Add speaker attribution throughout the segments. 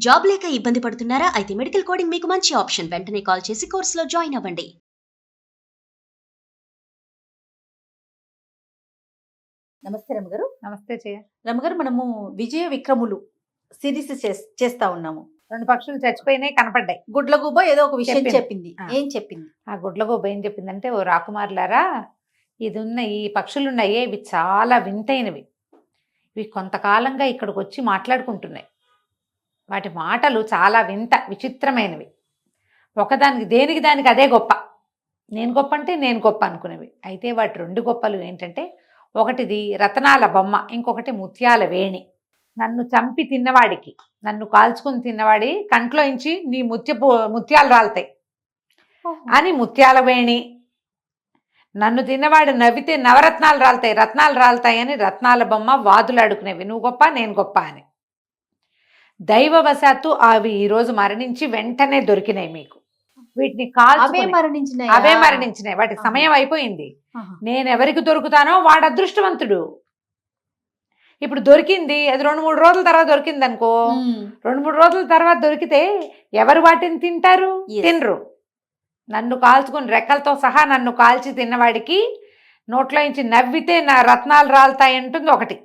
Speaker 1: Job లేక ఇబ్బంది పడుతున్నారా? అయితే మెడికల్ కోడింగ్ మీకు మంచి ఆప్షన్. వెంటనే కాల్ చేసి కోర్సులో జాయిన్ అవ్వండి.
Speaker 2: నమస్తే రమగారు.
Speaker 3: నమస్తే జయ.
Speaker 2: రమగారు, మనము విజయ విక్రములు సిరీస్ చేస్తా ఉన్నాము.
Speaker 3: 2 పక్షులు చచ్చిపోయినాయి, కనపడ్డాయి.
Speaker 2: గుడ్లగూబ ఏదో ఒక విషయం చెప్పింది.
Speaker 3: ఆ.
Speaker 2: ఏం చెప్పింది?
Speaker 3: ఆ గుడ్లగూబ ఏం చెప్పిందంటే, ఓ రాకుమారులారా, ఈ పక్షులు ఉన్నాయే, ఇవి చాలా వింతైనవి. ఇవి కొంతకాలంగా ఇక్కడికి వచ్చి మాట్లాడుకుంటున్నాయి. వాటి మాటలు చాలా విచిత్రమైనవి. దేనికి దానికి అదే గొప్ప. నేను గొప్ప అంటే నేను గొప్ప అనుకునేవి. అయితే వాటి 2 గొప్పలు ఏంటంటే, ఒకటిది రతనాల బొమ్మ, ఇంకొకటి ముత్యాల వేణి. నన్ను చంపి తిన్నవాడికి, నన్ను కాల్చుకుని తిన్నవాడి కంట్లోంచి నీ ముత్యాలు రాలుతాయి అని ముత్యాల వేణి. నన్ను తిన్నవాడు నవ్వితే నవరత్నాలు రాలుతాయి అని రత్నాల బొమ్మ వాదులాడుకునేవి. నువ్వు గొప్ప నేను గొప్ప అని. దైవవశాత్తు అవి ఈరోజు మరణించి వెంటనే దొరికినాయి మీకు. వీటిని
Speaker 2: అవే
Speaker 3: మరణించినాయి. వాటి సమయం అయిపోయింది. నేనెవరికి దొరుకుతానో వాడు అదృష్టవంతుడు. ఇప్పుడు దొరికింది, అది 2-3 రోజుల తర్వాత దొరికింది అనుకో, 2-3 రోజుల తర్వాత దొరికితే ఎవరు వాటిని తింటారు? తినరు. నన్ను కాల్చుకుని రెక్కలతో సహా నన్ను కాల్చి తిన్నవాడికి నోట్లో నుంచి నవ్వితే నా రత్నాలు రాలుతాయి అంటుంది ఒకటి.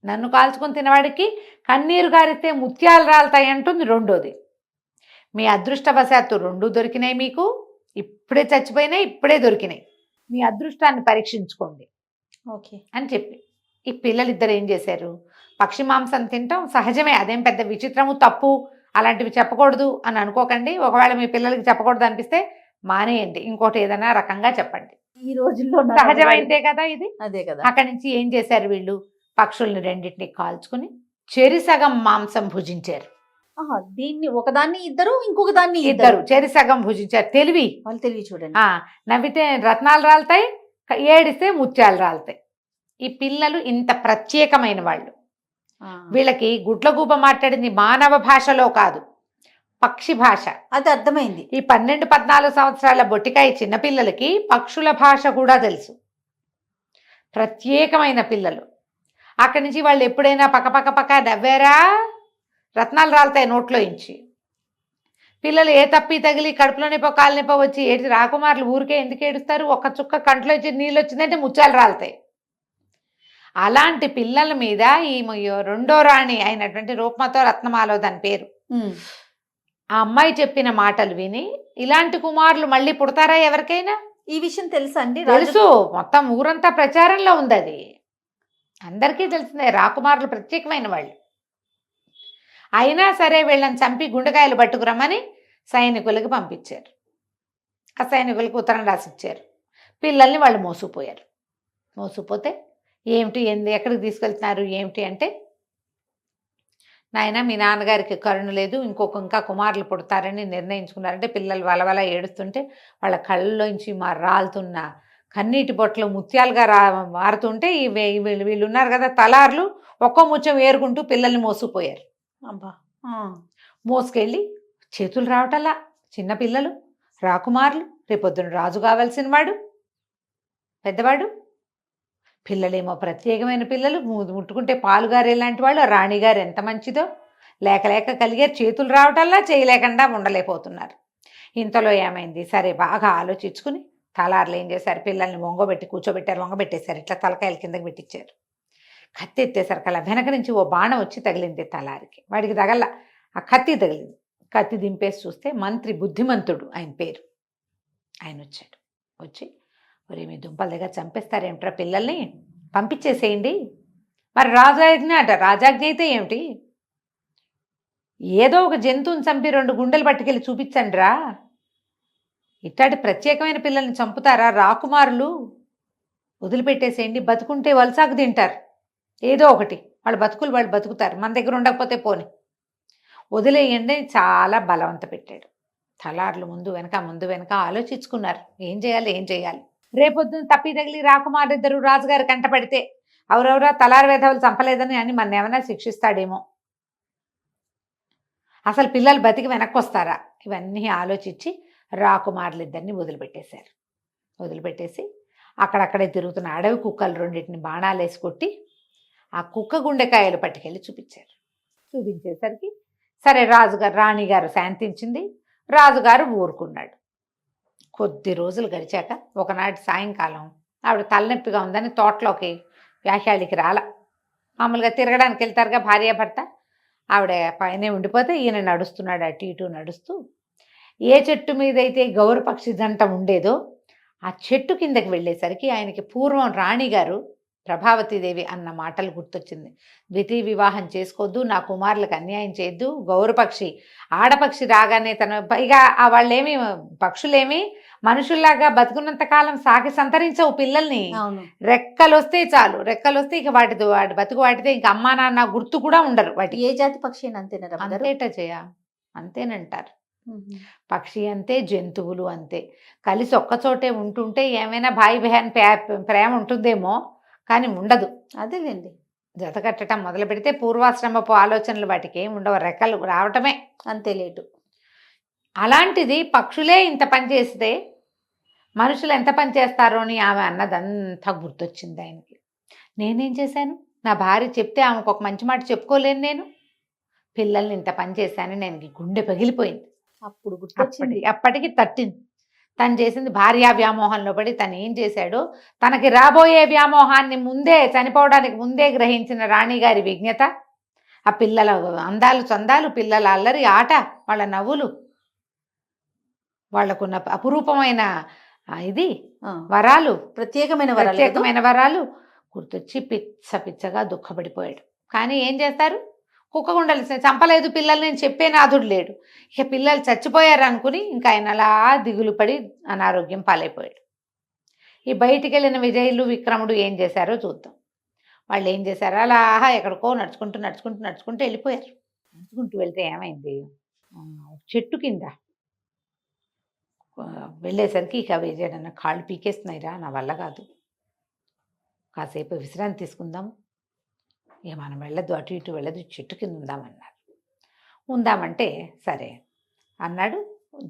Speaker 3: నన్ను కాల్చుకుని తిన్నవాడికి కన్నీరు గారితే ముత్యాలు రాలుతాయి అంటుంది రెండోది. మీ అదృష్టవశాత్తు 2 దొరికినాయి మీకు. ఇప్పుడే చచ్చిపోయినాయి, ఇప్పుడే దొరికినాయి. మీ అదృష్టాన్ని పరీక్షించుకోండి
Speaker 2: ఓకే
Speaker 3: అని చెప్పి ఈ పిల్లలిద్దరు ఏం చేశారు? పక్షి మాంసం తింటాం సహజమే, అదేం పెద్ద విచిత్రము తప్పు అలాంటివి చెప్పకూడదు అని అనుకోకండి. ఒకవేళ మీ పిల్లలకి చెప్పకూడదు అనిపిస్తే మానేయండి, ఇంకోటి ఏదైనా రకంగా చెప్పండి.
Speaker 2: ఈ రోజుల్లో
Speaker 3: సహజమైందే కదా ఇది.
Speaker 2: అదే కదా.
Speaker 3: అక్కడి నుంచి ఏం చేశారు వీళ్ళు? పక్షుల్ని 2టిని కాల్చుకుని చెరిసగం మాంసం భుజించారు.
Speaker 2: దీన్ని ఒకదాన్ని ఇద్దరు, ఇంకొక దాన్ని
Speaker 3: ఇద్దరు చెరిసగం భుజించారు. తెలివి
Speaker 2: చూడండి.
Speaker 3: నవ్వితే రత్నాలు రాలుతాయి, ఏడిస్తే ముత్యాలు రాలుతాయి. ఈ పిల్లలు ఇంత ప్రత్యేకమైన వాళ్ళు. వీళ్ళకి గుడ్లగూబ మాట్లాడింది మానవ భాషలో కాదు, పక్షి భాష.
Speaker 2: అది అర్థమైంది.
Speaker 3: ఈ 12-14 సంవత్సరాల బొట్టికాయ చిన్నపిల్లలకి పక్షుల భాష కూడా తెలుసు. ప్రత్యేకమైన పిల్లలు. అక్కడి నుంచి వాళ్ళు ఎప్పుడైనా పక్క నవ్వారా రత్నాలు రాలుతాయి నోట్లో ఇంచి. పిల్లలు ఏ తప్పి తగిలి కడుపులో నొప్పో కాలు నొప్పో వచ్చి ఏడిచి రాకుమారులు ఊరికే ఎందుకు ఏడుస్తారు? ఒక్క చుక్క కంట్లో వచ్చి నీళ్ళు వచ్చిందంటే ముత్యాలు రాలుతాయి. అలాంటి పిల్లల మీద ఈ 2వ రాణి అయినటువంటి రూపమతో రత్నమాలో దాని పేరు, ఆ అమ్మాయి చెప్పిన మాటలు విని ఇలాంటి కుమారులు మళ్ళీ పుడతారా ఎవరికైనా?
Speaker 2: ఈ విషయం తెలుసా అండి?
Speaker 3: తెలుసు, మొత్తం ఊరంతా ప్రచారంలో ఉంది. అది అందరికీ తెలిసిందే. రాకుమారులు ప్రత్యేకమైన వాళ్ళు. అయినా సరే వీళ్ళని చంపి గుండెకాయలు పట్టుకురమ్మని సైనికులకి పంపించారు. ఆ సైనికులకు ఉత్తరం రాసిచ్చారు. పిల్లల్ని వాళ్ళు మోసుకుపోతే ఏమిటి ఎక్కడికి తీసుకెళ్తున్నారు ఏమిటి అంటే, నాయన మీ నాన్నగారికి కరుణ లేదు, ఇంకా కుమారులు పుడతారని నిర్ణయించుకున్నారంటే పిల్లలు వలవల ఏడుస్తుంటే వాళ్ళ కళ్ళలోంచి రాలుతున్న కన్నీటి బొట్టలు ముత్యాలుగా మారుతుంటే వీళ్ళు ఉన్నారు కదా తలార్లు, ఒక్కో ముత్యం ఏరుకుంటూ పిల్లల్ని మోసుకుపోయారు. మోసుకెళ్ళి చేతులు రావటల్లా చిన్నపిల్లలు రాకుమారులు, రేపొద్దున రాజు కావాల్సిన వాడు పెద్దవాడు. పిల్లలేమో ప్రత్యేకమైన పిల్లలు, ముట్టుకుంటే పాలుగారే లాంటి వాళ్ళు. రాణిగారు ఎంత మంచిదో, లేక కలిగారు. చేతులు రావటల్లా చేయలేకుండా ఉండలేకపోతున్నారు. ఇంతలో ఏమైంది? సరే బాగా ఆలోచించుకుని తలార్లు ఏం చేశారు? పిల్లల్ని వంగబెట్టేశారు. ఇట్లా తలకాయల కిందకి పెట్టించారు. కత్తి ఎత్తేసరికి అలా వెనక నుంచి ఓ బాణం వచ్చి తగిలింది తలారికి. వాడికి తగల, ఆ కత్తి తగిలింది. కత్తి దింపేసి చూస్తే మంత్రి బుద్ధిమంతుడు, ఆయన పేరు. ఆయన వచ్చి ఒరే మీ దుంపల దగ్గర చంపేస్తారేమిట్రా పిల్లల్ని, పంపించేసేయండి. మరి రాజాజ్ఞ అయితే ఏమిటి? ఏదో ఒక జంతువుని చంపి 2 గుండెలు పట్టుకెళ్ళి చూపించండి రా. ఇట్లాంటి ప్రత్యేకమైన పిల్లల్ని చంపుతారా రాకుమారులు? వదిలిపెట్టేసేయండి, బతుకుంటే వలసాకు తింటారు. ఏదో ఒకటి వాళ్ళ బతుకులు వాళ్ళు బతుకుతారు, మన దగ్గర ఉండకపోతే పోని వదిలేయండి. చాలా బలవంత పెట్టాడు. తలార్లు ముందు వెనక ఆలోచించుకున్నారు ఏం చేయాలి. రేపొద్దున తప్పి తగిలి రాకుమారిద్దరు రాజుగారి కంటపడితే ఎవరెవరా తలారి వేధవులు చంపలేదని అని మన ఏమైనా శిక్షిస్తాడేమో, అసలు పిల్లలు బతికి వెనక్కి వస్తారా? ఇవన్నీ ఆలోచించి రాకుమారులిద్దరిని వదిలిపెట్టేసి అక్కడక్కడే తిరుగుతున్న అడవి కుక్కలు 2టిని బాణాలు వేసి కొట్టి ఆ కుక్క గుండెకాయలు పట్టుకెళ్ళి చూపించేసరికి సరే రాజుగారు రాణిగారు శాంతించింది, రాజుగారు ఊరుకున్నాడు. కొద్ది రోజులు గడిచాక ఒకనాటి సాయంకాలం ఆవిడ తలనొప్పిగా ఉందని తోటలోకి వ్యాఖ్యాళికి రాల. మామూలుగా తిరగడానికి వెళ్తారుగా భార్యాభర్త. ఆవిడ పైనే ఉండిపోతే ఈయన నడుస్తున్నాడు, అటు ఇటు నడుస్తూ ఏ చెట్టు మీద అయితే గౌరపక్షి జంట ఉండేదో ఆ చెట్టు కిందకి వెళ్ళేసరికి ఆయనకి పూర్వం రాణిగారు ప్రభావతీదేవి అన్న మాటలు గుర్తొచ్చింది. ద్వితీయ వివాహం చేసుకోవద్దు, నా కుమారులకు అన్యాయం చేయొద్దు, గౌరపక్షి ఆడపక్షి రాగానే తన పైగా వాళ్ళేమి పక్షులేమి మనుషుల్లాగా బతుకున్నంత కాలం సాకి సంతరించవు పిల్లల్ని.
Speaker 2: అవును.
Speaker 3: రెక్కలు వస్తే చాలు, రెక్కలు వస్తే ఇక వాటి బతుకు వాటితే ఇంక అమ్మా నాన్న గుర్తు కూడా ఉండరు వాటి.
Speaker 2: ఏ జాతి పక్షి అయినా అంతేనా రమ్మగారు?
Speaker 3: అంతేట చేయ అంతేనంటారు. పక్షి అంతే, జంతువులు అంతే. కలిసి ఒక్కచోటే ఉంటుంటే ఏమైనా భాయి బహన్ ప్రేమ ఉంటుందేమో, కానీ ఉండదు.
Speaker 2: అదేలేండి.
Speaker 3: జత కట్టడం మొదలు పెడితే పూర్వాశ్రమపు ఆలోచనలు వాటికి ఏమి ఉండవు, రెక్కలు రావటమే
Speaker 2: అంతే లేటు.
Speaker 3: అలాంటిది పక్షులే ఇంత పని చేస్తే మనుషులు ఎంత పని చేస్తారో అని ఆమె అన్నదంతా గుర్తొచ్చింది ఆయనకి. నేనేం చేశాను, నా భార్య చెప్తే ఆమెకు ఒక మంచి మాట చెప్పుకోలేను నేను. పిల్లల్ని ఇంత పని చేశాను, నేను గుండె పగిలిపోయింది.
Speaker 2: అప్పుడు గుర్తొచ్చింది.
Speaker 3: అప్పటికి తట్టింది. తను చేసింది భార్యా వ్యామోహంలో పడి తను ఏం చేశాడో, తనకి రాబోయే వ్యామోహాన్ని ముందే చనిపోవడానికి ముందే గ్రహించిన రాణిగారి విజ్ఞత, ఆ పిల్లల అందాలు చందాలు, పిల్లల అల్లరి ఆట, వాళ్ళ నవ్వులు, వాళ్లకున్న అపురూపమైన ఇది వరాలు, ప్రత్యేకమైన వరాలు గుర్తొచ్చి పిచ్చగా దుఃఖపడిపోయాడు. కానీ ఏం చేస్తారు, కుక్కగుండలు చంపలేదు పిల్లల్ని అని చెప్పే నాథుడు లేడు. ఇక పిల్లలు చచ్చిపోయారు అనుకుని ఇంకా ఆయన అలా దిగులు పడి అనారోగ్యం పాలైపోయాడు. ఈ బయటికి వెళ్ళిన విజయులు విక్రముడు ఏం చేశారో చూద్దాం. వాళ్ళు ఏం చేశారో అలా ఎక్కడికో నడుచుకుంటూ వెళ్ళిపోయారు. నడుచుకుంటూ వెళ్తే ఏమైంది, చెట్టు కింద వెళ్ళేసరికి ఇక విజయడన్న కాళ్ళు పీకేస్తున్నాయిరా, నా వల్ల కాదు, కాసేపు విశ్రాంతి తీసుకుందాం, ఇక మనం వెళ్ళదు, అటు ఇటు వెళ్ళదు, చెట్టు కింద ఉందామన్నారు. ఉందామంటే సరే అన్నాడు.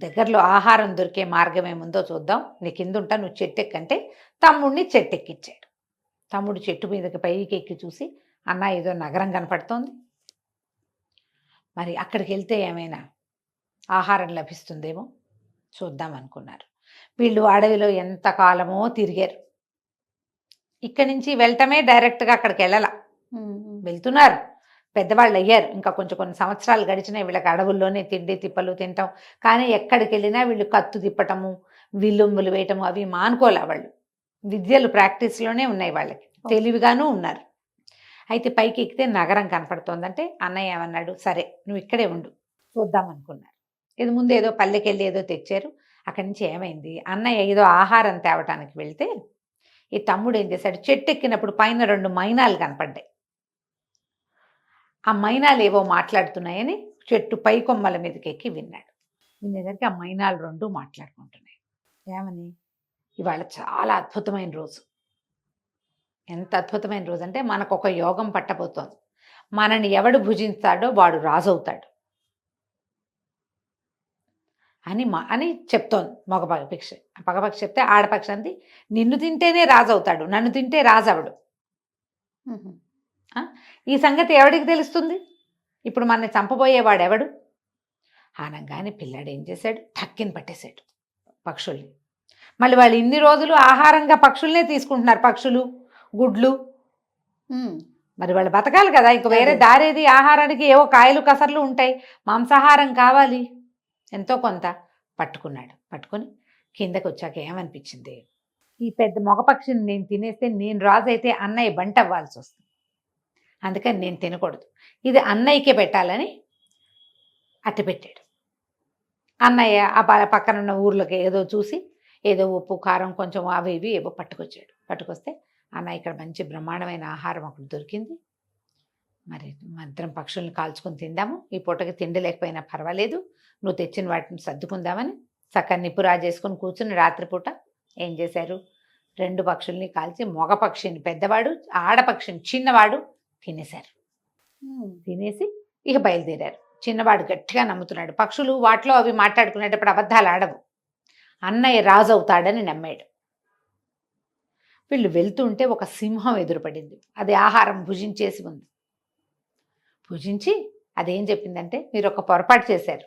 Speaker 3: దగ్గరలో ఆహారం దొరికే మార్గం ఏముందో చూద్దాం, నీ కింద ఉంటా, నువ్వు చెట్టు ఎక్కంటే తమ్ముడిని చెట్టు ఎక్కిచ్చాడు. తమ్ముడు చెట్టు మీదకి పైకి ఎక్కి చూసి, అన్న ఏదో నగరం కనపడుతోంది, మరి అక్కడికి వెళ్తే ఏమైనా ఆహారం లభిస్తుందేమో చూద్దాం అనుకున్నారు. వీళ్ళు అడవిలో ఎంతకాలమో తిరిగారు. ఇక్కడి నుంచి వెళ్ళటమే డైరెక్ట్గా అక్కడికి వెళ్ళాల. వెళ్తున్నారు, పెద్దవాళ్ళు అయ్యారు, ఇంకా కొన్ని సంవత్సరాలు గడిచినాయి. వీళ్ళకి అడవుల్లోనే తిండి తిప్పలు తింటాం, కానీ ఎక్కడికి వెళ్ళినా వీళ్ళు కత్తు తిప్పటము, విల్లుంబులు వేయటము అవి మానుకోలే. వాళ్ళు విద్యలు ప్రాక్టీస్లోనే ఉన్నాయి, వాళ్ళకి తెలివిగానూ ఉన్నారు. అయితే పైకి ఎక్కితే నగరం కనపడుతోందంటే అన్నయ్య ఏమన్నాడు, సరే నువ్వు ఇక్కడే ఉండు చూద్దాం అనుకున్నారు. ఇది ముందు ఏదో పల్లెకెళ్ళి ఏదో తెచ్చారు. అక్కడి నుంచి ఏమైంది, అన్నయ్య ఏదో ఆహారం తేవటానికి వెళ్తే ఈ తమ్ముడు ఏం చేశాడు, చెట్టు ఎక్కినప్పుడు పైన 2 మైనాలు కనపడ్డాయి. ఆ మైనాలు ఏవో మాట్లాడుతున్నాయని చెట్టు పై కొమ్మల మీదకి ఎక్కి విన్నాడు. వినేసరికి ఆ మైనాలు 2 మాట్లాడుకుంటున్నాయి. ఏమని, ఇవాళ చాలా అద్భుతమైన రోజు. ఎంత అద్భుతమైన రోజు అంటే మనకు ఒక యోగం పట్టబోతోంది, మనని ఎవడు భుజిస్తాడో వాడు రాజవుతాడు అని చెప్తోంది మగపక్షి. పగపక్షి చెప్తే ఆడపక్షి అంది, నిన్ను తింటేనే రాజవుతాడు, నన్ను తింటే రాజవడు. ఈ సంగతి ఎవడికి తెలుస్తుంది, ఇప్పుడు మనని చంపబోయేవాడు ఎవడు అనగానే పిల్లాడు ఏం చేశాడు, టక్కిని పట్టేశాడు పక్షుల్ని. మళ్ళీ వాళ్ళు ఇన్ని రోజులు ఆహారంగా పక్షుల్నే తీసుకుంటున్నారు, పక్షులు గుడ్లు. మరి వాళ్ళు బతకాలి కదా, ఇంక వేరే దారేది ఆహారానికి, ఏవో కాయలు కసర్లు ఉంటాయి, మాంసాహారం కావాలి ఎంతో కొంత. పట్టుకుని కిందకి వచ్చాక ఏమనిపించింది, ఈ పెద్ద మగపక్షిని నేను తినేస్తే నేను రాజు అయితే అన్నయ్య బంట అవ్వాల్సి వస్తుంది, అందుకని నేను తినకూడదు, ఇది అన్నయ్యకే పెట్టాలని అట్టి పెట్టాడు. అన్నయ్య ఆ పక్కన ఉన్న ఊర్లోకి ఏదో చూసి ఏదో ఉప్పు కారం కొంచెం అవి ఇవి ఏవో పట్టుకొచ్చాడు. పట్టుకొస్తే అన్నయ్య ఇక్కడ మంచి బ్రహ్మాండమైన ఆహారం ఒకటి దొరికింది, మరి మధ్యం పక్షుల్ని కాల్చుకొని తిందాము, ఈ పూటకి తిండి లేకపోయినా పర్వాలేదు, నువ్వు తెచ్చిన వాటిని సర్దుకుందామని చక్కగా నిప్పురా చేసుకుని కూర్చుని రాత్రిపూట ఏం చేశారు, 2 పక్షుల్ని కాల్చి మగ పక్షిని పెద్దవాడు, ఆడపక్షిని చిన్నవాడు తినేశారు. తినేసి ఇక బయలుదేరారు. చిన్నవాడు గట్టిగా నమ్ముతున్నాడు, పక్షులు వాటిలో అవి మాట్లాడుకునేటప్పుడు అబద్ధాలు ఆడవు, అన్నయ్య రాజు అవుతాడని నమ్మాడు. వీళ్ళు వెళ్తుంటే ఒక సింహం ఎదురుపడింది, అది ఆహారం భుజించేసి ఉంది. భుజించి అదేం చెప్పిందంటే, మీరు ఒక పొరపాటు చేశారు.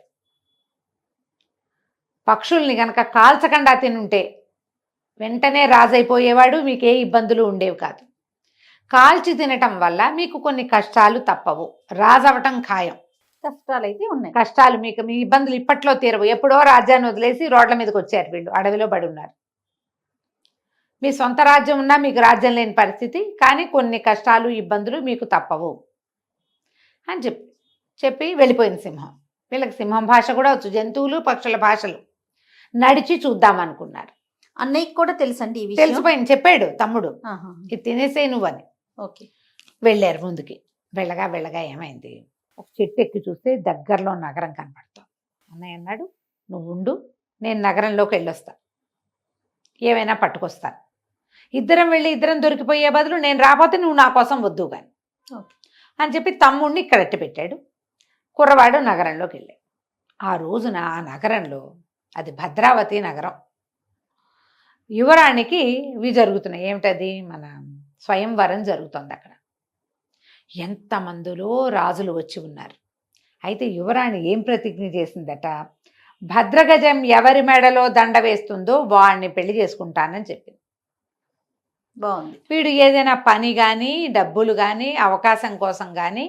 Speaker 3: పక్షుల్ని గనక కాల్చకుండా తినుంటే వెంటనే రాజైపోయేవాడు, మీకు ఏ ఇబ్బందులు ఉండేవి కాదు. కాల్చి తినటం వల్ల మీకు కొన్ని కష్టాలు తప్పవు, రాజవటం ఖాయం.
Speaker 2: కష్టాలు అయితే ఉన్నాయి.
Speaker 3: కష్టాలు మీకు, మీ ఇబ్బందులు ఇప్పట్లో తీరవు. ఎప్పుడో రాజ్యాన్ని వదిలేసి రోడ్ల మీదకి వచ్చారు వీళ్ళు, అడవిలో పడి ఉన్నారు. మీ సొంత రాజ్యం ఉన్నా మీకు రాజ్యం లేని పరిస్థితి, కానీ కొన్ని కష్టాలు ఇబ్బందులు మీకు తప్పవు అని చెప్పి వెళ్ళిపోయింది సింహం. వీళ్ళకి సింహం భాష కూడా వచ్చు, జంతువులు పక్షుల భాషలు. నడిచి చూద్దామనుకున్నారు.
Speaker 2: అన్నయ్యకి కూడా తెలుసండి ఈ విషయం?
Speaker 3: తెలిసిపోయింది, చెప్పాడు తమ్ముడు,
Speaker 2: ఆహా.
Speaker 3: ఇది తినేసే నువ్వని.
Speaker 2: ఓకే.
Speaker 3: వెళ్ళారు ముందుకి. వెళ్ళగా వెళ్ళగా ఏమైంది, ఒక చెట్టు ఎక్కి చూస్తే దగ్గరలో నగరం కనపడతాం. అన్నయ్య అన్నాడు, నువ్వు ఉండు, నేను నగరంలోకి వెళ్ళొస్తా, ఏమైనా పట్టుకొస్తాను. ఇద్దరం వెళ్ళి ఇద్దరం దొరికిపోయే బదులు నేను రాకపోతే నువ్వు నా కోసం వద్దు కానీ
Speaker 2: ఓకే
Speaker 3: అని చెప్పి తమ్ముడిని ఇక్కడ ఎట్టి పెట్టాడు. కుర్రవాడు నగరంలోకి వెళ్ళాడు. ఆ రోజున ఆ నగరంలో, అది భద్రావతి నగరం, యువరాణికి ఇవి జరుగుతున్నాయి. ఏమిటది, మన స్వయంవరం జరుగుతుంది అక్కడ. ఎంతమందిలో రాజులు వచ్చి ఉన్నారు. అయితే యువరాణి ఏం ప్రతిజ్ఞ చేసిందట, భద్రగజం ఎవరి మెడలో దండ వేస్తుందో వాడిని పెళ్లి చేసుకుంటానని చెప్పింది.
Speaker 2: బాగుంది.
Speaker 3: వీడు ఏదైనా పని కానీ డబ్బులు కానీ అవకాశం కోసం కానీ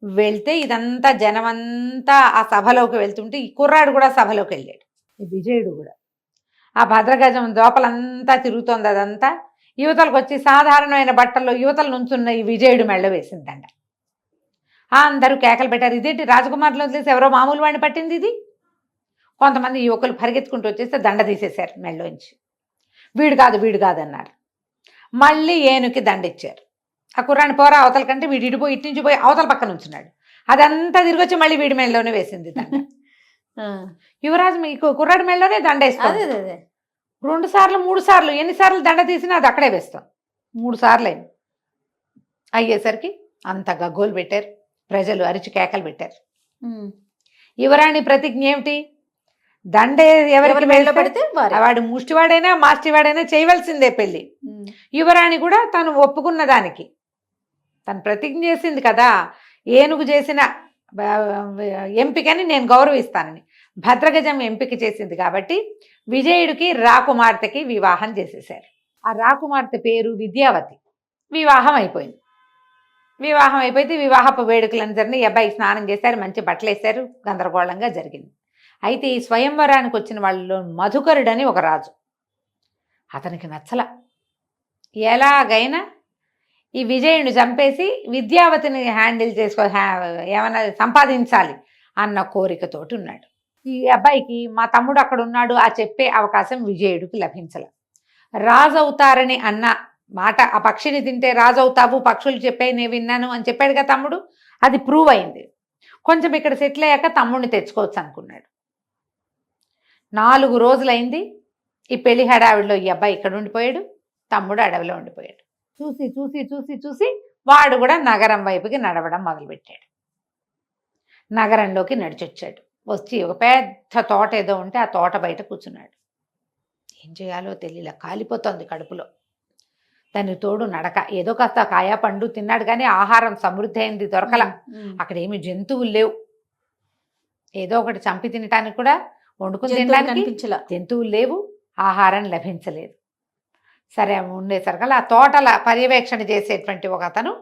Speaker 3: వెళ్తే, ఇదంతా జనమంతా ఆ సభలోకి వెళ్తుంటే ఈ కుర్రాడు కూడా సభలోకి వెళ్ళాడు, ఈ విజయుడు కూడా. ఆ భద్రగజం లోపలంతా తిరుగుతోంది. అదంతా యువతలకు వచ్చి సాధారణమైన బట్టల్లో యువతల నుంచున్న ఈ విజయుడు మెళ్ళ వేసిందంట. అందరూ కేకలు పెట్టారు, ఇదేంటి రాజకుమారులు వదిలేసి ఎవరో మామూలు వాడిని పట్టింది ఇది. కొంతమంది యువకులు పరిగెత్తుకుంటూ వచ్చేస్తే దండ తీసేశారు మెళ్ళలోంచి. వీడు కాదు వీడు కాదు అన్నారు. మళ్ళీ ఏనుకి దండ ఇచ్చారు. ఆ కుర్రాన్ని పోరా అవతల కంటే వీడు ఇటు నుంచి పోయి అవతల పక్కన ఉంచున్నాడు. అదంతా తిరిగి వచ్చి మళ్ళీ వీడి మెళ్ళలోనే వేసింది దండ. యువరాజు మీకు కుర్రాడి మెళ్ళలోనే దండ వేస్తాం. 2 సార్లు 3 సార్లు ఎన్నిసార్లు దండ తీసినా అది అక్కడే వేస్తాం. 3 సార్లు అయ్యేసరికి అంత గగ్గోలు పెట్టారు, ప్రజలు అరిచి కేకలు పెట్టారు. యువరాణి ప్రతిజ్ఞ ఏమిటి, దండ ఎవరికి మెళ్ళలో పెడితే వాడు ముష్టివాడైనా మాస్టివాడైనా చేయవలసిందే పెళ్లి. యువరాణి కూడా తను ఒప్పుకున్న దానికి తను ప్రతిజ్ఞ చేసింది కదా, ఏనుగు చేసిన ఎంపికని నేను గౌరవిస్తానని. భద్రగజం ఎంపిక చేసింది కాబట్టి విజయుడికి రాకుమార్తెకి వివాహం చేసేశారు. ఆ రాకుమార్తె పేరు విద్యావతి. వివాహం అయిపోయింది. వివాహం అయిపోతే వివాహపు వేడుకలందరినీ అబ్బాయి స్నానం చేశారు, మంచి బట్టలు వేశారు, గందరగోళంగా జరిగింది. అయితే ఈ స్వయంవరానికి వచ్చిన వాళ్ళలో మధుకరుడని ఒక రాజు, అతనికి నచ్చల. ఎలాగైనా ఈ విజయుని చంపేసి విద్యావతిని హ్యాండిల్ ఏమన్నా సంపాదించాలి అన్న కోరికతోటి ఉన్నాడు. ఈ అబ్బాయికి మా తమ్ముడు అక్కడ ఉన్నాడు ఆ చెప్పే అవకాశం విజయుడికి లభించల. రాజు అవుతారని అన్న మాట, ఆ పక్షిని తింటే రాజు అవుతావు, పక్షులు చెప్పే నేను విన్నాను అని చెప్పాడుగా తమ్ముడు, అది ప్రూవ్ అయింది. కొంచెం ఇక్కడ సెటిల్ అయ్యాక తమ్ముడిని తెచ్చుకోవచ్చు అనుకున్నాడు. 4 రోజులైంది. ఈ పెళ్లి హడావిడిలో ఈ అబ్బాయి ఇక్కడ ఉండిపోయాడు, తమ్ముడు అడవిలో ఉండిపోయాడు. చూసి చూసి చూసి చూసి వాడు కూడా నగరం వైపుకి నడవడం మొదలుపెట్టాడు. నగరంలోకి నడిచొచ్చాడు. వచ్చి ఒక పెద్ద తోట ఏదో ఉంటే ఆ తోట బయట కూర్చున్నాడు. ఏం చేయాలో తెలియలే, కాలిపోతుంది కడుపులో. దానికి తోడు నడక, ఏదో కాస్త కాయా పండు తిన్నాడు కానీ ఆహారం సమృద్ధి అయింది దొరకల. అక్కడ ఏమి జంతువులు లేవు, ఏదో ఒకటి చంపి తినటానికి కూడా వండుకుని తినడానికి జంతువులు లేవు, ఆహారం లభించలేదు. సరే ఉండేసరికల్లా ఆ తోటల పర్యవేక్షణ చేసేటువంటి ఒక అతను,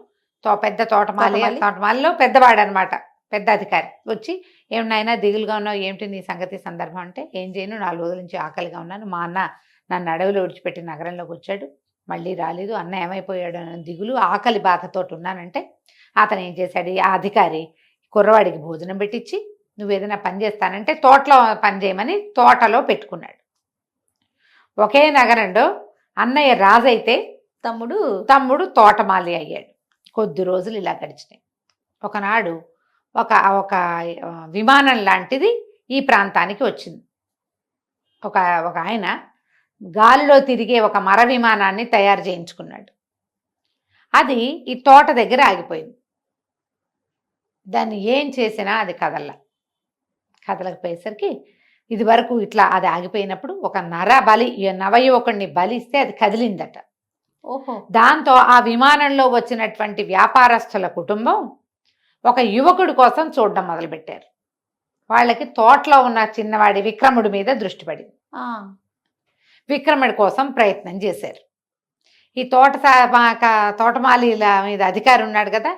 Speaker 3: పెద్ద తోటమాలిలో పెద్దవాడు అనమాట, పెద్ద అధికారి వచ్చి, ఏమన్నాయినా దిగులుగా ఉన్నావు, ఏమిటి నీ సంగతి సందర్భం అంటే, ఏం చేయను 4 రోజుల నుంచి ఆకలిగా ఉన్నాను, మా అన్న నన్ను అడవిలో విడిచిపెట్టి నగరంలోకి వచ్చాడు, మళ్ళీ రాలేదు, అన్న ఏమైపోయాడు అని దిగులు ఆకలి బాధతోటి ఉన్నానంటే, అతను ఏం చేశాడు, ఆ అధికారి కుర్రవాడికి భోజనం పెట్టించి, నువ్వేదైనా పని చేస్తానంటే తోటలో పని చేయమని తోటలో పెట్టుకున్నాడు. ఒకే నగరంలో అన్నయ్య రాజైతే తమ్ముడు తోటమాలి అయ్యాడు. కొద్ది రోజులు ఇలా గడిచినాయి. ఒకనాడు ఒక విమానం లాంటిది ఈ ప్రాంతానికి వచ్చింది. ఒక ఆయన గాలిలో తిరిగే ఒక మర విమానాన్ని తయారు చేయించుకున్నాడు. అది ఈ తోట దగ్గర ఆగిపోయింది. దాన్ని ఏం చేసినా అది కదలకపోయేసరికి ఇది వరకు ఇట్లా అది ఆగిపోయినప్పుడు ఒక నవయువకుడిని బలిస్తే అది కదిలిందట. దాంతో ఆ విమానంలో వచ్చినటువంటి వ్యాపారస్తుల కుటుంబం ఒక యువకుడి కోసం చూడడం మొదలుపెట్టారు. వాళ్ళకి తోటలో ఉన్న చిన్నవాడి విక్రముడి మీద దృష్టి పడింది.
Speaker 2: ఆ,
Speaker 3: విక్రముడి కోసం ప్రయత్నం చేశారు. ఈ తోటమాలీల మీద అధికారి ఉన్నాడు కదా,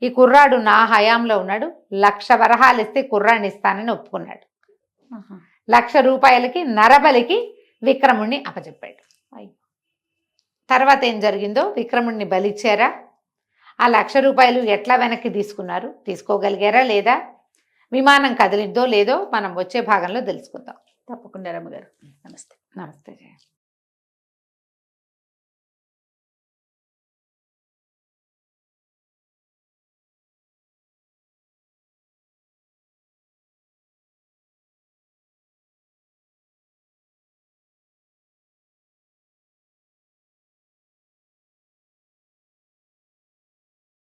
Speaker 3: ఈ కుర్రాడు నా హయాంలో ఉన్నాడు, 1,00,000 వరహాలు ఇస్తే కుర్రాడిని ఇస్తానని ఒప్పుకున్నాడు.
Speaker 2: ఆహా.
Speaker 3: 1,00,000 రూపాయలకి నరబలికి విక్రముణ్ణి అప్పచెప్పాడు.
Speaker 2: అయ్యో.
Speaker 3: తర్వాత ఏం జరిగిందో, విక్రముణ్ణి బలిచ్చారా, ఆ 1,00,000 రూపాయలు ఎట్లా వెనక్కి తీసుకున్నారు, తీసుకోగలిగారా లేదా, విమానం కదిలిద్దో లేదో మనం వచ్చే భాగంలో తెలుసుకుందాం.
Speaker 2: తప్పకుండా రమ్మగారు. నమస్తే.
Speaker 3: నమస్తే.